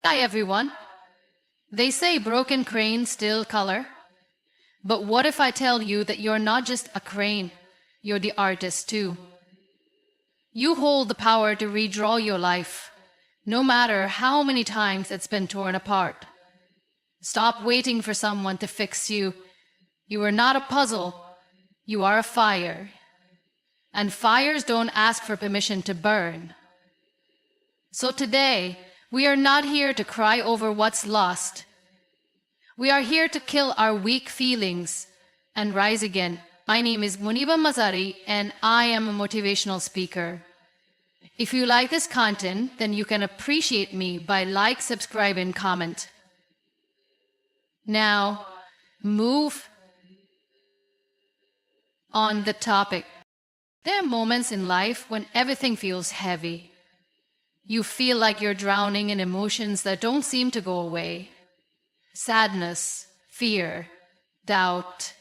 Hi everyone. They say broken cranes still color. But what if I tell you that you're not just a crane, you're the artist too? You hold the power to redraw your life, no matter how many times it's been torn apart. Stop waiting for someone to fix you. You are not a puzzle, you are a fire. And fires don't ask for permission to burn. So today, we are not here to cry over what's lost. We are here to kill our weak feelings and rise again. My name is Muniba Mazari, and I am a motivational speaker. If you like this content, then you can appreciate me by like, subscribe, and comment. Now, move on the topic. There are moments in life when everything feels heavy. You feel like you're drowning in emotions that don't seem to go away. Sadness, fear, doubt.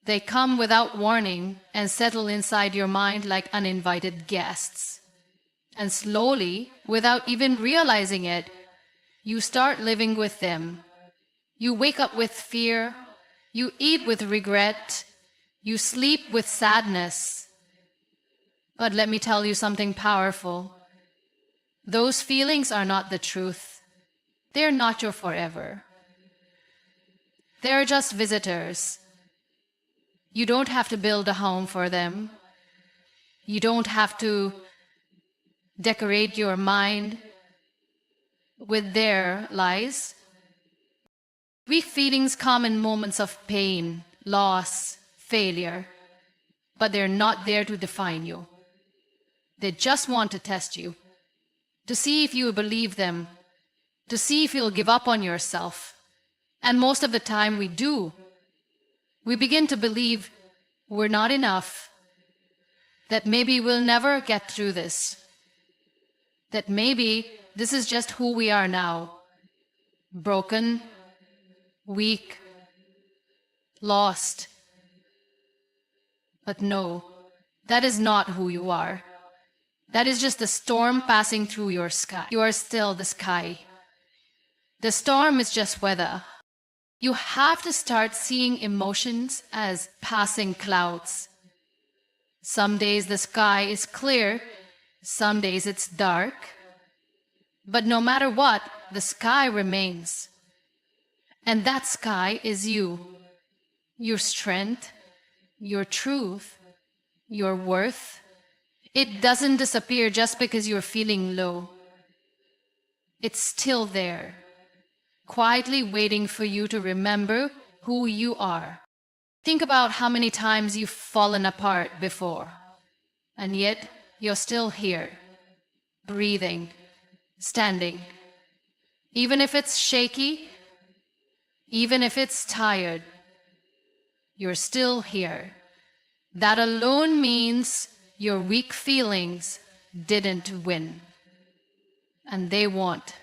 They come without warning and settle inside your mind like uninvited guests. And slowly, without even realizing it, you start living with them. You wake up with fear, you eat with regret, you sleep with sadness. But let me tell you something powerful. Those feelings are not the truth. They're not your forever. They're just visitors. You don't have to build a home for them. You don't have to decorate your mind with their lies. Weak feelings come in moments of pain, loss, failure, but they're not there to define you. They just want to test you, to see if you believe them, to see if you'll give up on yourself. And most of the time we do. We begin to believe we're not enough, that maybe we'll never get through this, that maybe this is just who we are now, broken, weak, lost. But no, that is not who you are. That is just the storm passing through your sky. You are still the sky. The storm is just weather. You have to start seeing emotions as passing clouds. Some days the sky is clear, some days it's dark. But no matter what, the sky remains. And that sky is you. Your strength, your truth, your worth. It doesn't disappear just because you're feeling low. It's still there, quietly waiting for you to remember who you are. Think about how many times you've fallen apart before, and yet you're still here, breathing, standing. Even if it's shaky, even if it's tired, you're still here. That alone means your weak feelings didn't win, and they won't.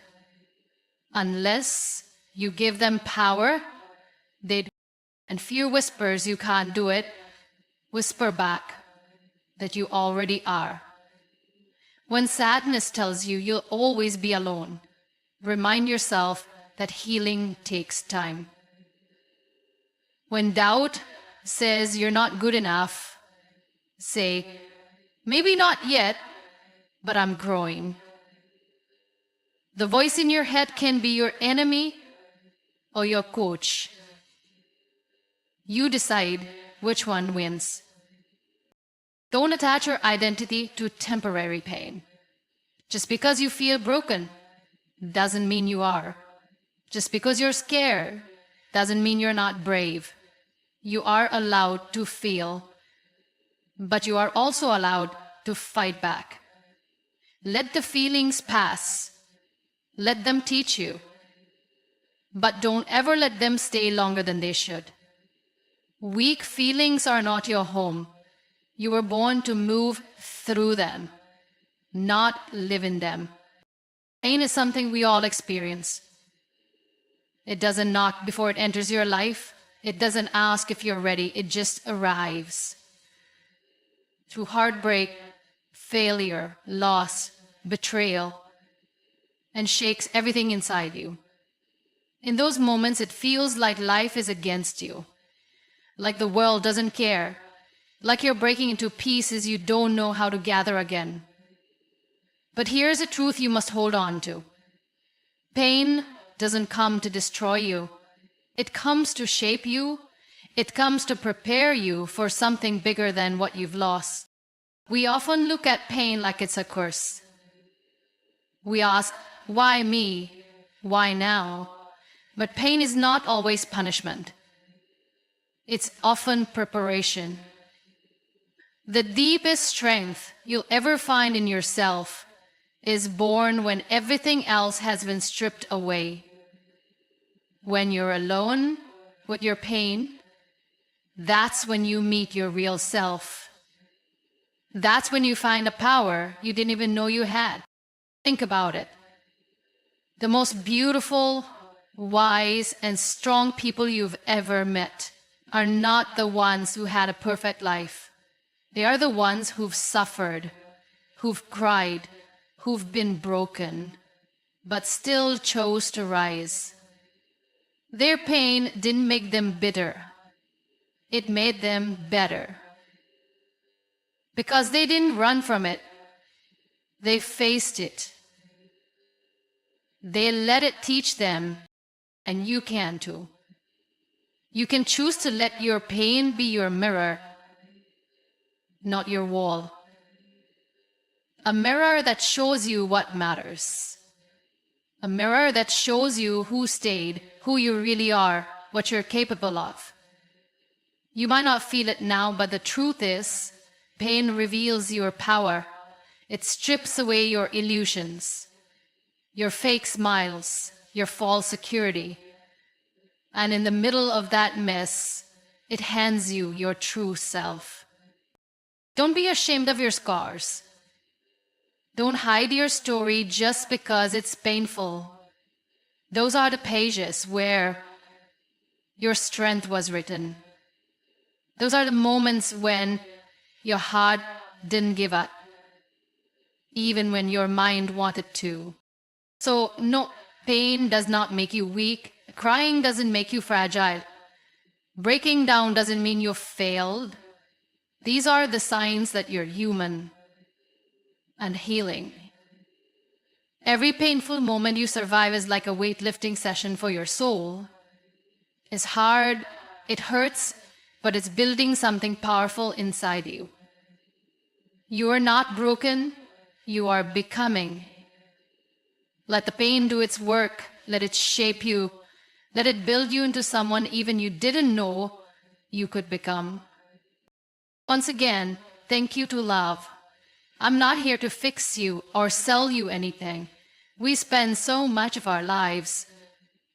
Unless you give them power, and fear whispers you can't do it, whisper back that you already are. When sadness tells you you'll always be alone, remind yourself that healing takes time. When doubt says you're not good enough, say, maybe not yet, but I'm growing. The voice in your head can be your enemy or your coach. You decide which one wins. Don't attach your identity to temporary pain. Just because you feel broken doesn't mean you are. Just because you're scared doesn't mean you're not brave. You are allowed to feel, but you are also allowed to fight back. Let the feelings pass. Let them teach you. But don't ever let them stay longer than they should. Weak feelings are not your home. You were born to move through them, not live in them. Pain is something we all experience. It doesn't knock before it enters your life. It doesn't ask if you're ready. It just arrives. Through heartbreak, failure, loss, betrayal, and shakes everything inside you. In those moments, it feels like life is against you, like the world doesn't care, like you're breaking into pieces you don't know how to gather again. But here's a truth you must hold on to. Pain doesn't come to destroy you. It comes to shape you. It comes to prepare you for something bigger than what you've lost. We often look at pain like it's a curse. We ask, why me? Why now? But pain is not always punishment. It's often preparation. The deepest strength you'll ever find in yourself is born when everything else has been stripped away. When you're alone with your pain, that's when you meet your real self. That's when you find a power you didn't even know you had. Think about it. The most beautiful, wise, and strong people you've ever met are not the ones who had a perfect life. They are the ones who've suffered, who've cried, who've been broken, but still chose to rise. Their pain didn't make them bitter. It made them better. Because they didn't run from it. They faced it. They let it teach them, and you can too. You can choose to let your pain be your mirror, not your wall. A mirror that shows you what matters. A mirror that shows you who stayed, who you really are, what you're capable of. You might not feel it now, but the truth is, pain reveals your power. It strips away your illusions, your fake smiles, your false security. And in the middle of that mess, it hands you your true self. Don't be ashamed of your scars. Don't hide your story just because it's painful. Those are the pages where your strength was written. Those are the moments when your heart didn't give up, even when your mind wanted to. So, no, pain does not make you weak. Crying doesn't make you fragile. Breaking down doesn't mean you failed. These are the signs that you're human and healing. Every painful moment you survive is like a weightlifting session for your soul. It's hard, it hurts, but it's building something powerful inside you. You are not broken, you are becoming. Let the pain do its work, let it shape you, let it build you into someone even you didn't know you could become. Once again, thank you to love. I'm not here to fix you or sell you anything. We spend so much of our lives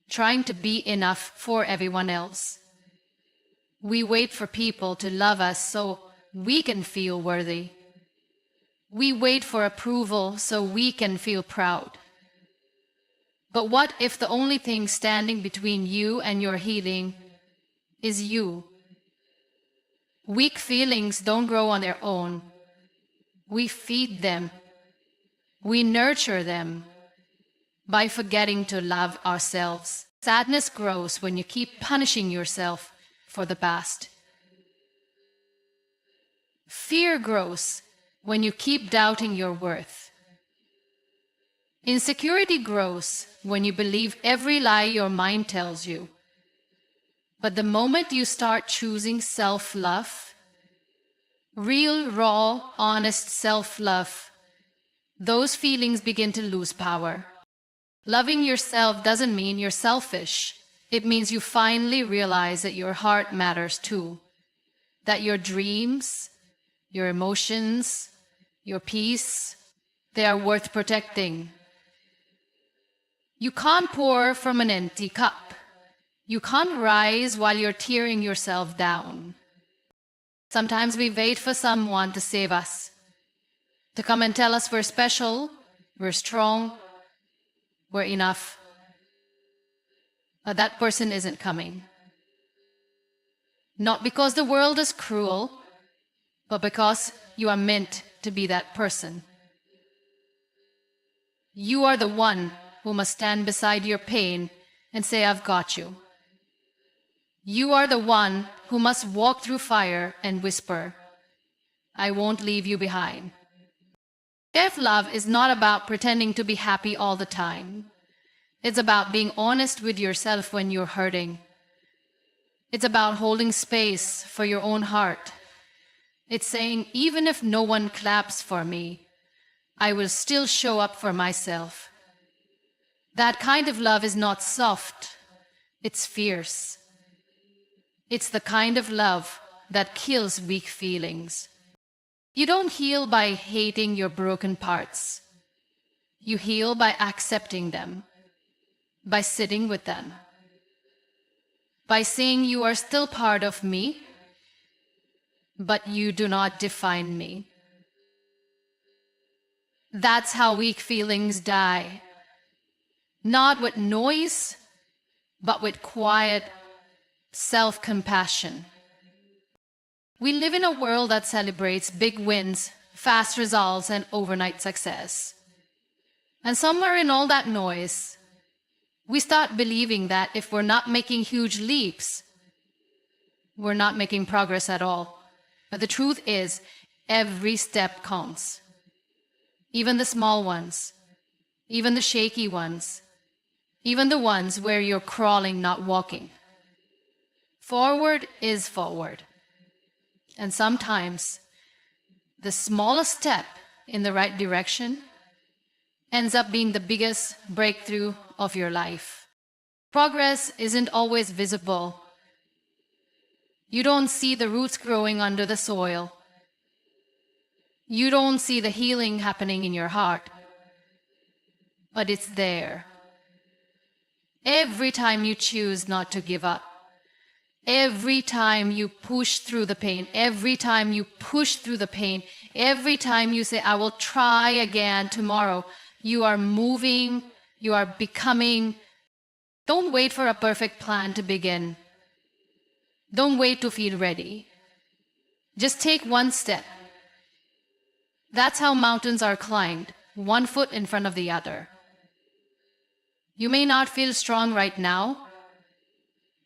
trying to be enough for everyone else. We wait for people to love us so we can feel worthy. We wait for approval so we can feel proud. But what if the only thing standing between you and your healing is you? Weak feelings don't grow on their own. We feed them. We nurture them by forgetting to love ourselves. Sadness grows when you keep punishing yourself for the past. Fear grows when you keep doubting your worth. Insecurity grows when you believe every lie your mind tells you. But the moment you start choosing self-love, real, raw, honest self-love, those feelings begin to lose power. Loving yourself doesn't mean you're selfish. It means you finally realize that your heart matters too. That your dreams, your emotions, your peace, they are worth protecting. You can't pour from an empty cup. You can't rise while you're tearing yourself down. Sometimes we wait for someone to save us, to come and tell us we're special, we're strong, we're enough. But that person isn't coming. Not because the world is cruel, but because you are meant to be that person. You are the one who must stand beside your pain and say, I've got you. You are the one who must walk through fire and whisper, I won't leave you behind. Self-love is not about pretending to be happy all the time. It's about being honest with yourself when you're hurting. It's about holding space for your own heart. It's saying, even if no one claps for me, I will still show up for myself. That kind of love is not soft, it's fierce. It's the kind of love that kills weak feelings. You don't heal by hating your broken parts. You heal by accepting them, by sitting with them, by saying you are still part of me, but you do not define me. That's how weak feelings die. Not with noise, but with quiet self-compassion. We live in a world that celebrates big wins, fast results, and overnight success. And somewhere in all that noise, we start believing that if we're not making huge leaps, we're not making progress at all. But the truth is, every step counts. Even the small ones, even the shaky ones, even the ones where you're crawling, not walking. Forward is forward. And sometimes the smallest step in the right direction ends up being the biggest breakthrough of your life. Progress isn't always visible. You don't see the roots growing under the soil. You don't see the healing happening in your heart. But it's there. Every time you choose not to give up, every time you push through the pain, every time you push through the pain, every time you say, I will try again tomorrow, you are moving, you are becoming. Don't wait for a perfect plan to begin. Don't wait to feel ready. Just take one step. That's how mountains are climbed, one foot in front of the other. You may not feel strong right now.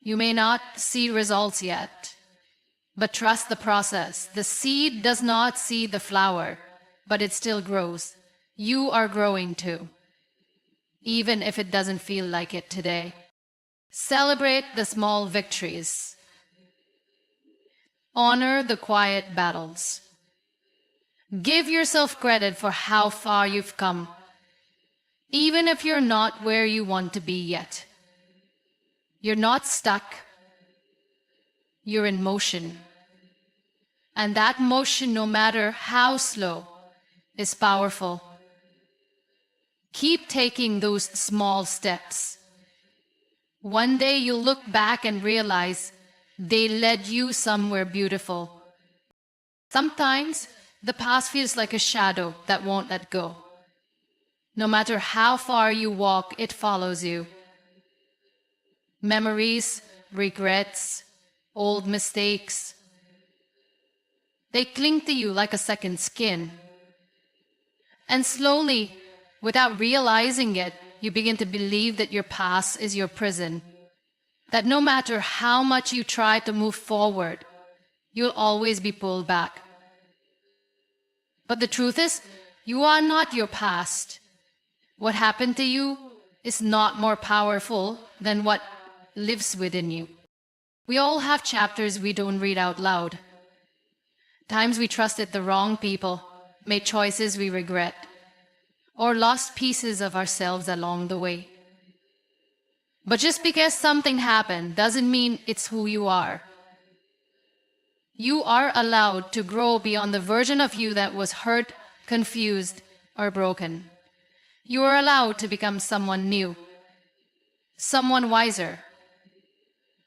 You may not see results yet, but trust the process. The seed does not see the flower, but it still grows. You are growing too, even if it doesn't feel like it today. Celebrate the small victories. Honor the quiet battles. Give yourself credit for how far you've come, even if you're not where you want to be yet. You're not stuck. You're in motion. And that motion, no matter how slow, is powerful. Keep taking those small steps. One day you'll look back and realize they led you somewhere beautiful. Sometimes the past feels like a shadow that won't let go. No matter how far you walk, it follows you. Memories, regrets, old mistakes, they cling to you like a second skin. And slowly, without realizing it, you begin to believe that your past is your prison. That no matter how much you try to move forward, you'll always be pulled back. But the truth is, you are not your past. What happened to you is not more powerful than what lives within you. We all have chapters we don't read out loud. Times we trusted the wrong people, made choices we regret, or lost pieces of ourselves along the way. But just because something happened doesn't mean it's who you are. You are allowed to grow beyond the version of you that was hurt, confused, or broken. You are allowed to become someone new, someone wiser,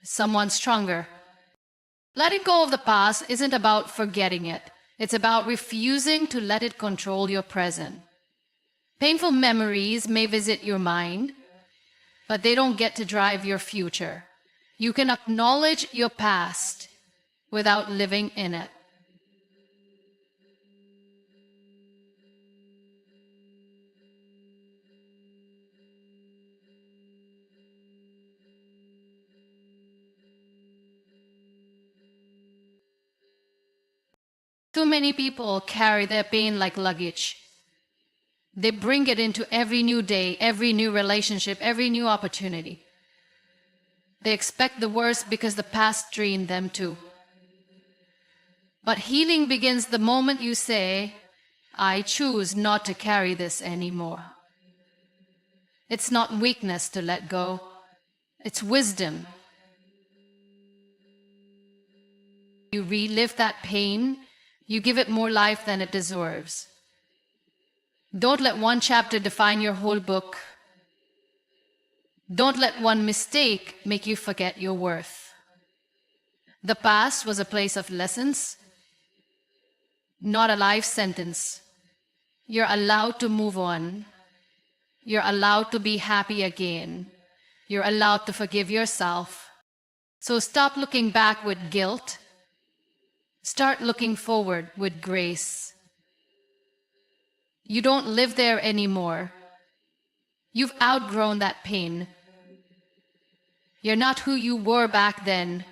someone stronger. Letting go of the past isn't about forgetting it. It's about refusing to let it control your present. Painful memories may visit your mind, but they don't get to drive your future. You can acknowledge your past without living in it. Too many people carry their pain like luggage. They bring it into every new day, every new relationship, every new opportunity. They expect the worst because the past trained them to. But healing begins the moment you say, I choose not to carry this anymore. It's not weakness to let go. It's wisdom. You relive that pain, you give it more life than it deserves. Don't let one chapter define your whole book. Don't let one mistake make you forget your worth. The past was a place of lessons, not a life sentence. You're allowed to move on. You're allowed to be happy again. You're allowed to forgive yourself. So stop looking back with guilt. Start looking forward with grace. You don't live there anymore. You've outgrown that pain. You're not who you were back then.